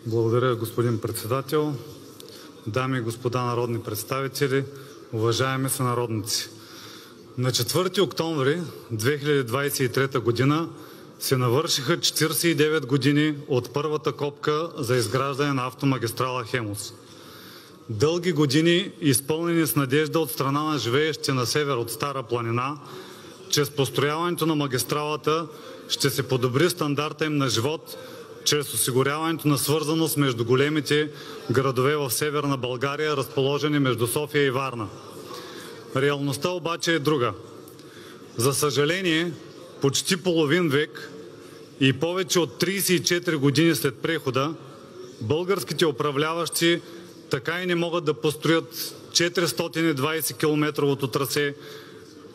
Благодаря, господин председател. Дами и господа народни представители, уважаеми сънародници! На 4 октомври 2023 година се навършиха 49 години от първата копка за изграждане на автомагистрала „Хемус“. Дълги години, изпълнени с надежда от страна на живеещите на север от Стара планина, чрез построяването на магистралата ще се подобри стандарта им на живот, чрез осигуряването на свързаност между големите градове в Северна България, разположени между София и Варна. Реалността обаче е друга. За съжаление, почти половин век и повече от 34 години след прехода, българските управляващи така и не могат да построят 420-километровото трасе,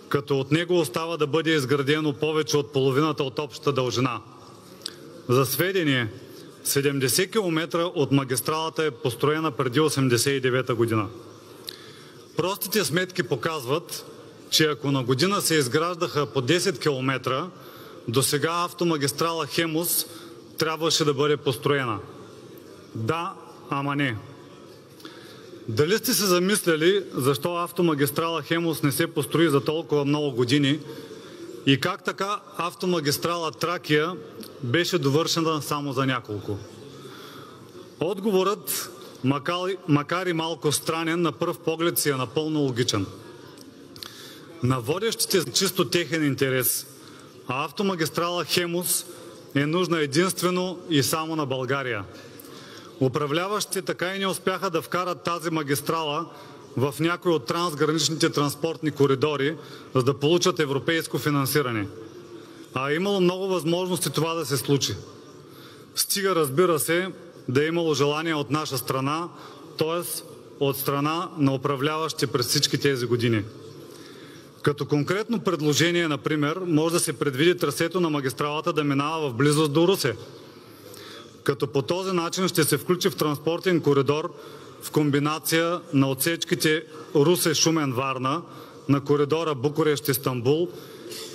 като от него остава да бъде изградено повече от половината от общата дължина. За сведение, 70 км от магистралата е построена преди 1989 година. Простите сметки показват, че ако на година се изграждаха по 10 км, досега автомагистрала „Хемус“ трябваше да бъде построена. Да, ама не. Дали сте се замисляли защо автомагистрала „Хемус“ не се построи за толкова много години и как така автомагистрала „Тракия“ беше довършена само за няколко? Отговорът, макар и малко странен, на пръв поглед си е напълно логичен. На водещите чисто техен интерес, а автомагистрала „Хемус“ е нужна единствено и само на България. Управляващите така и не успяха да вкарат тази магистрала в някои от трансграничните транспортни коридори, за да получат европейско финансиране. А е имало много възможности това да се случи. Стига, разбира се, да е имало желание от наша страна, т.е. от страна на управляващите през всички тези години. Като конкретно предложение, например, може да се предвиди трасето на магистралата да минава в близост до Русе, като по този начин ще се включи в транспортен коридор в комбинация на отсечките Русе-Шумен-Варна на коридора Букурещ-Истанбул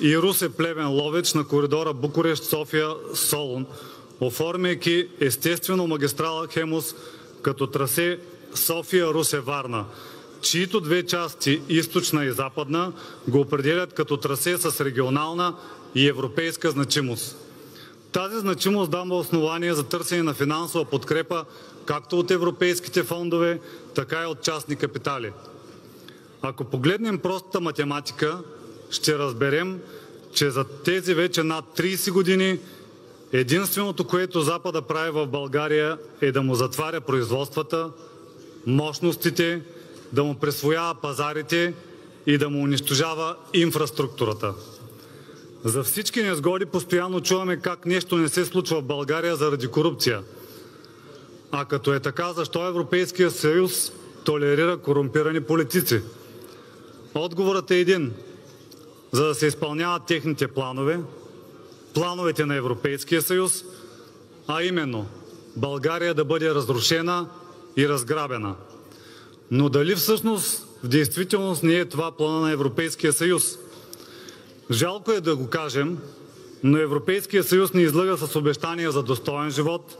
и Русе-Плевен-Ловеч на коридора Букурещ-София-Солун, оформяйки естествено магистрала „Хемус“ като трасе София-Русе-Варна, чието две части, източна и западна, го определят като трасе с регионална и европейска значимост. Тази значимост дава основание за търсене на финансова подкрепа както от европейските фондове, така и от частни капитали. Ако погледнем простата математика, ще разберем, че за тези вече над 30 години единственото, което Запада прави в България, е да му затваря производствата, мощностите, да му присвоява пазарите и да му унищожава инфраструктурата. За всички несгоди постоянно чуваме как нещо не се случва в България заради корупция. А като е така, защо Европейският съюз толерира корумпирани политици? Отговорът е един: за да се изпълняват техните планове, плановете на Европейския съюз, а именно България да бъде разрушена и разграбена. Но дали всъщност в действителност не е това плана на Европейския съюз? Жалко е да го кажем, но Европейския съюз ни излъга с обещания за достоен живот,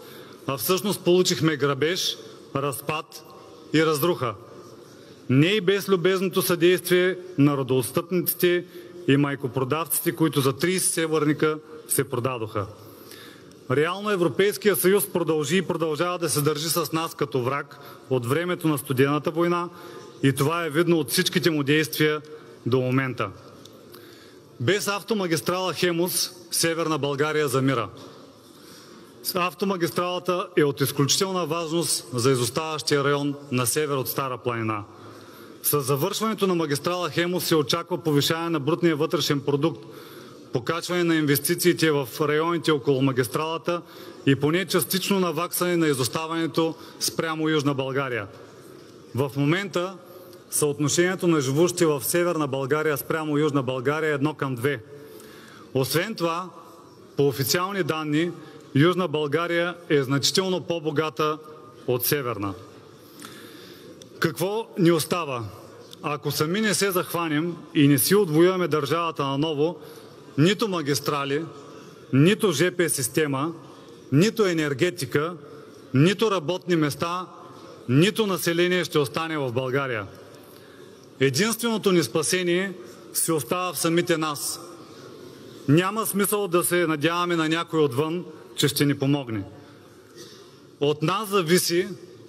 а всъщност получихме грабеж, разпад и разруха. Не и без любезното съдействие на родоотстъпниците и майкопродавците, които за 30 сребърника се продадоха. Реално Европейския съюз продължи и продължава да се държи с нас като враг от времето на Студената война и това е видно от всичките му действия до момента. Без автомагистрала „Хемус“ Северна България замира. Автомагистралата е от изключителна важност за изоставащия район на север от Стара планина. С завършването на магистрала „Хемус“ се очаква повишаване на брутния вътрешен продукт, покачване на инвестициите в районите около магистралата и поне частично наваксане на изоставането спрямо Южна България. В момента съотношението на живущи в Северна България спрямо Южна България е 1:2. Освен това, по официални данни, Южна България е значително по-богата от Северна. Какво ни остава? Ако сами не се захванем и не си отвоюваме държавата наново, нито магистрали, нито ЖП система, нито енергетика, нито работни места, нито население ще остане в България. Единственото ни спасение си остава в самите нас. Няма смисъл да се надяваме на някой отвън, че ще ни помогне. От нас зависи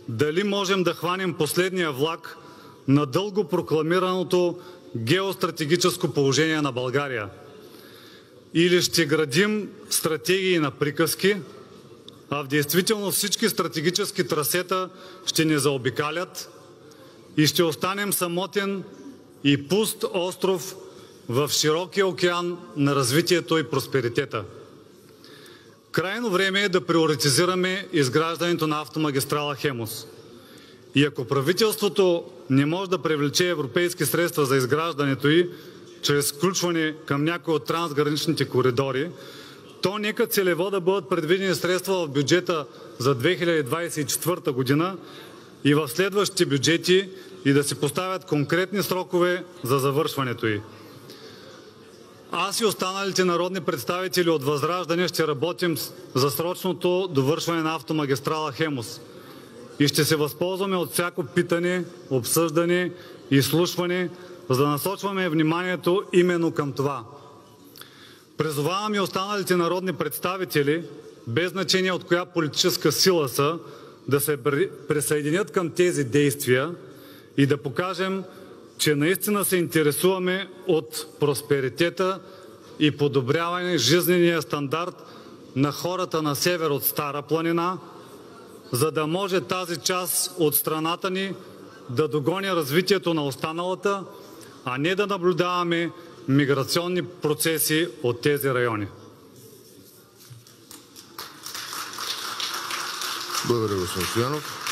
дали можем да хванем последния влак на дълго прокламираното геостратегическо положение на България. Или ще градим стратегии на приказки, а в действителност всички стратегически трасета ще ни заобикалят и ще останем самотен и пуст остров в широкия океан на развитието и просперитета. Крайно време е да приоритизираме изграждането на автомагистрала «Хемус». И ако правителството не може да привлече европейски средства за изграждането ѝ, чрез включване към някои от трансграничните коридори, то нека целево да бъдат предвидени средства в бюджета за 2024 година и в следващите бюджети и да се поставят конкретни срокове за завършването ѝ. Аз и останалите народни представители от ВЪЗРАЖДАНЕ ще работим за срочното довършване на автомагистрала «Хемус» и ще се възползваме от всяко питане, обсъждане и изслушване, за да насочваме вниманието именно към това. Призовавам и останалите народни представители, без значение от коя политическа сила са, да се присъединят към тези действия и да покажем, че наистина се интересуваме от просперитета и подобряване жизнения стандарт на хората на север от Стара планина, за да може тази част от страната ни да догони развитието на останалата, а не да наблюдаваме миграционни процеси от тези райони. Благодаря, господин Стоянов.